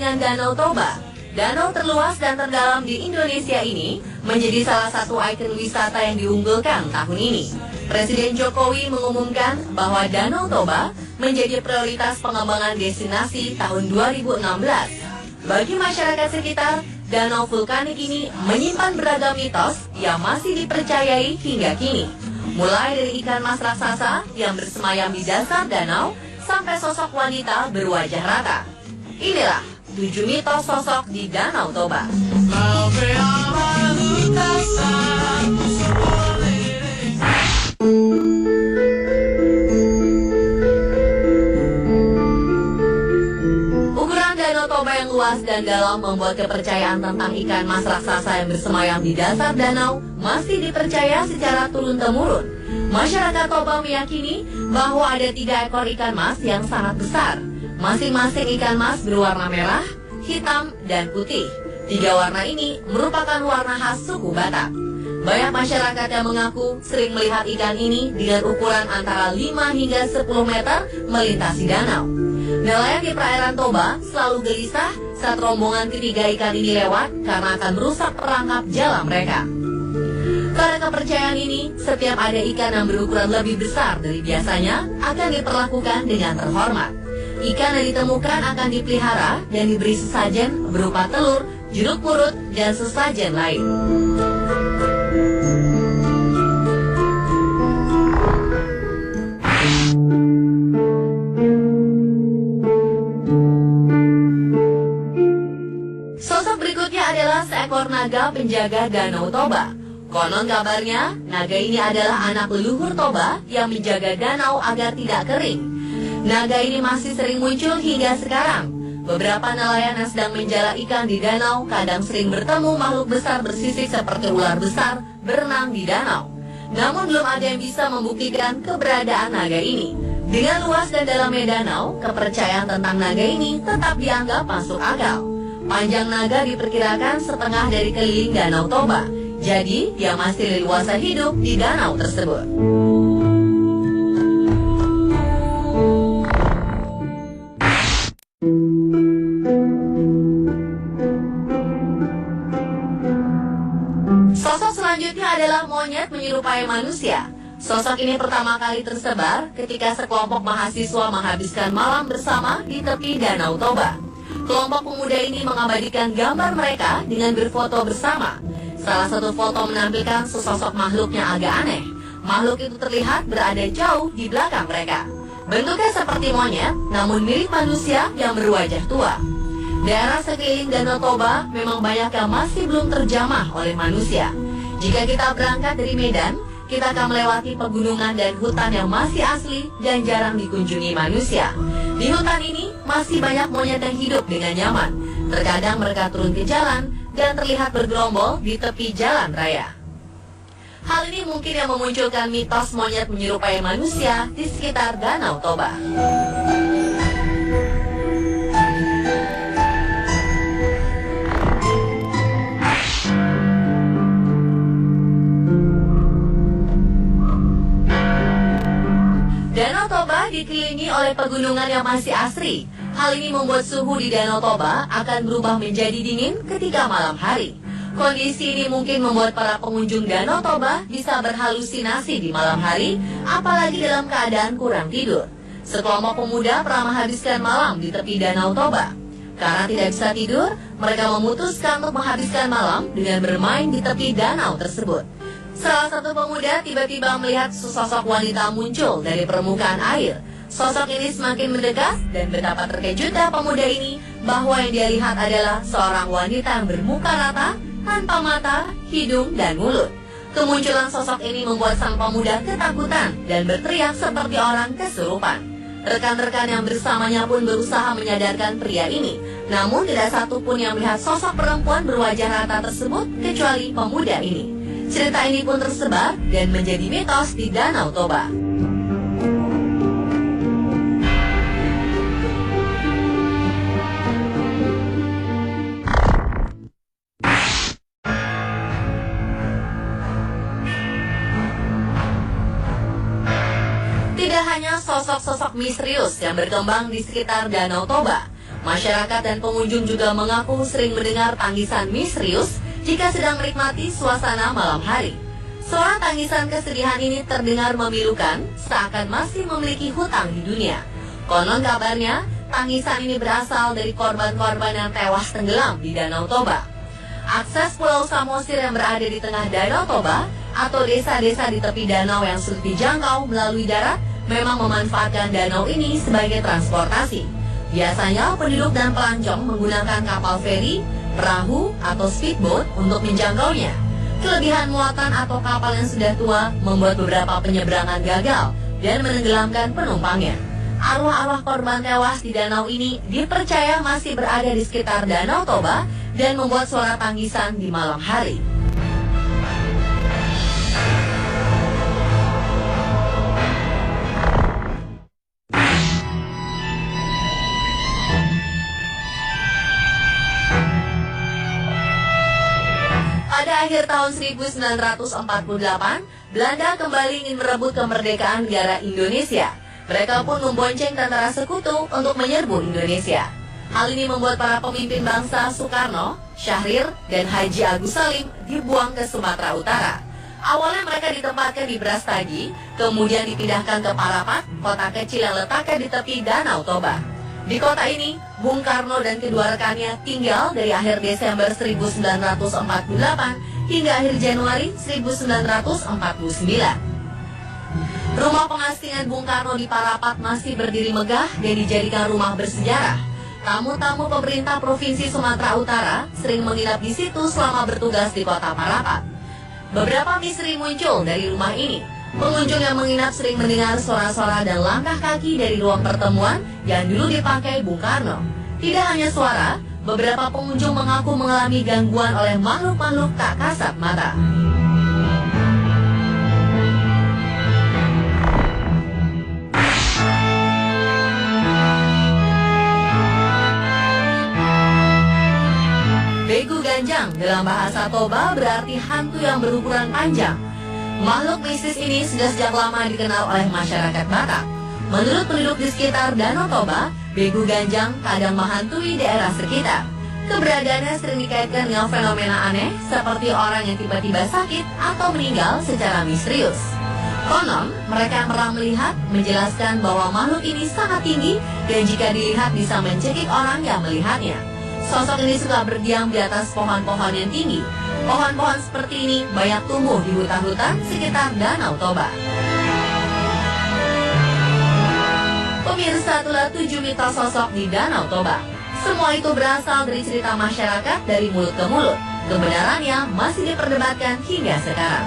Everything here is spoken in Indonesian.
dengan Danau Toba. Danau terluas dan terdalam di Indonesia ini menjadi salah satu ikon wisata yang diunggulkan tahun ini. Presiden Jokowi mengumumkan bahwa Danau Toba menjadi prioritas pengembangan destinasi tahun 2016. Bagi masyarakat sekitar, danau vulkanik ini menyimpan beragam mitos yang masih dipercayai hingga kini. Mulai dari ikan mas raksasa yang bersemayam di dasar danau, sampai sosok wanita berwajah rata. Inilah 7 mitos sosok di Danau Toba. Ukuran Danau Toba yang luas dan dalam membuat kepercayaan tentang ikan mas raksasa yang bersemayam di dasar danau masih dipercaya secara turun-temurun. Masyarakat Toba meyakini bahwa ada 3 ekor ikan mas yang sangat besar. Masing-masing ikan mas berwarna merah, hitam, dan putih. 3 warna ini merupakan warna khas suku Batak. Banyak masyarakat yang mengaku sering melihat ikan ini dengan ukuran antara 5 hingga 10 meter melintasi danau. Nelayan di perairan Toba selalu gelisah saat rombongan ketiga ikan ini lewat karena akan merusak perangkap jalan mereka. Karena kepercayaan ini, setiap ada ikan yang berukuran lebih besar dari biasanya akan diperlakukan dengan terhormat. Ikan yang ditemukan akan dipelihara dan diberi sesajen berupa telur, jeruk purut, dan sesajen lain. Sosok berikutnya adalah seekor naga penjaga Danau Toba. Konon kabarnya, naga ini adalah anak leluhur Toba yang menjaga danau agar tidak kering. Naga ini masih sering muncul hingga sekarang. Beberapa nelayan yang sedang menjala ikan di danau kadang sering bertemu makhluk besar bersisik seperti ular besar berenang di danau. Namun belum ada yang bisa membuktikan keberadaan naga ini. Dengan luas dan dalamnya danau, kepercayaan tentang naga ini tetap dianggap masuk akal. Panjang naga diperkirakan setengah dari keliling Danau Toba. Jadi, dia masih leluasa hidup di danau tersebut. Sosok selanjutnya adalah monyet menyerupai manusia. Sosok ini pertama kali tersebar ketika sekelompok mahasiswa menghabiskan malam bersama di tepi Danau Toba. Kelompok pemuda ini mengabadikan gambar mereka dengan berfoto bersama. Salah satu foto menampilkan sesosok makhluk yang agak aneh. Makhluk itu terlihat berada jauh di belakang mereka. Bentuknya seperti monyet, namun mirip manusia yang berwajah tua. Daerah sekeliling Danau Toba memang banyak yang masih belum terjamah oleh manusia. Jika kita berangkat dari Medan, kita akan melewati pegunungan dan hutan yang masih asli dan jarang dikunjungi manusia. Di hutan ini masih banyak monyet yang hidup dengan nyaman. Terkadang mereka turun ke jalan dan terlihat bergerombol di tepi jalan raya. Hal ini mungkin yang memunculkan mitos monyet menyerupai manusia di sekitar Danau Toba. Danau Toba dikelilingi oleh pegunungan yang masih asri. Hal ini membuat suhu di Danau Toba akan berubah menjadi dingin ketika malam hari. Kondisi ini mungkin membuat para pengunjung Danau Toba bisa berhalusinasi di malam hari, apalagi dalam keadaan kurang tidur. Sekelompok pemuda pernah menghabiskan malam di tepi Danau Toba. Karena tidak bisa tidur, mereka memutuskan untuk menghabiskan malam dengan bermain di tepi danau tersebut. Salah satu pemuda tiba-tiba melihat sesosok wanita muncul dari permukaan air. Sosok ini semakin mendekat dan betapa terkejutnya pemuda ini bahwa yang dia lihat adalah seorang wanita yang bermuka rata, tanpa mata, hidung, dan mulut. Kemunculan sosok ini membuat sang pemuda ketakutan dan berteriak seperti orang kesurupan. Rekan-rekan yang bersamanya pun berusaha menyadarkan pria ini. Namun tidak satu pun yang melihat sosok perempuan berwajah rata tersebut kecuali pemuda ini. Cerita ini pun tersebar dan menjadi mitos di Danau Toba. Tidak hanya sosok-sosok misterius yang berkembang di sekitar Danau Toba, Masyarakat dan pengunjung juga mengaku sering mendengar tangisan misterius jika sedang menikmati suasana malam hari. Suara tangisan kesedihan ini terdengar memilukan, seakan masih memiliki hutang di dunia. Konon kabarnya, tangisan ini berasal dari korban-korban yang tewas tenggelam di Danau Toba. Akses Pulau Samosir yang berada di tengah Danau Toba atau desa-desa di tepi danau yang sulit dijangkau melalui darat memang memanfaatkan danau ini sebagai transportasi. Biasanya penduduk dan pelancong menggunakan kapal feri, perahu, atau speedboat untuk menjangkaunya. Kelebihan muatan atau kapal yang sudah tua membuat beberapa penyeberangan gagal dan menenggelamkan penumpangnya. Arwah-arwah korban tewas di danau ini dipercaya masih berada di sekitar Danau Toba dan membuat suara tangisan di malam hari. Pada akhir tahun 1948, Belanda kembali ingin merebut kemerdekaan negara Indonesia. Mereka pun membonceng tentara sekutu untuk menyerbu Indonesia. Hal ini membuat para pemimpin bangsa Soekarno, Syahrir, dan Haji Agus Salim dibuang ke Sumatera Utara. Awalnya mereka ditempatkan di Brastagi, kemudian dipindahkan ke Parapat, kota kecil yang letaknya di tepi Danau Toba. Di kota ini, Bung Karno dan kedua rekannya tinggal dari akhir Desember 1948 hingga akhir Januari 1949. Rumah pengasingan Bung Karno di Parapat masih berdiri megah dan dijadikan rumah bersejarah. Tamu-tamu pemerintah Provinsi Sumatera Utara sering menginap di situ selama bertugas di kota Parapat. Beberapa misteri muncul dari rumah ini. Pengunjung yang menginap sering mendengar suara-suara dan langkah kaki dari ruang pertemuan yang dulu dipakai Bung Karno. Tidak hanya suara, beberapa pengunjung mengaku mengalami gangguan oleh makhluk-makhluk tak kasat mata. Begu Ganjang dalam bahasa Toba berarti hantu yang berukuran panjang. Makhluk mistis ini sudah sejak lama dikenal oleh masyarakat Batak. Menurut penduduk di sekitar Danau Toba, Begu Ganjang kadang menghantui daerah sekitar. Keberadaannya sering dikaitkan dengan fenomena aneh seperti orang yang tiba-tiba sakit atau meninggal secara misterius. Konon, mereka yang pernah melihat menjelaskan bahwa makhluk ini sangat tinggi dan jika dilihat bisa mencekik orang yang melihatnya. Sosok ini suka berdiam di atas pohon-pohon yang tinggi. Pohon-pohon seperti ini banyak tumbuh di hutan-hutan sekitar Danau Toba. Pemirsa, itulah 7 mitos sosok di Danau Toba. Semua itu berasal dari cerita masyarakat dari mulut ke mulut. Kebenarannya masih diperdebatkan hingga sekarang.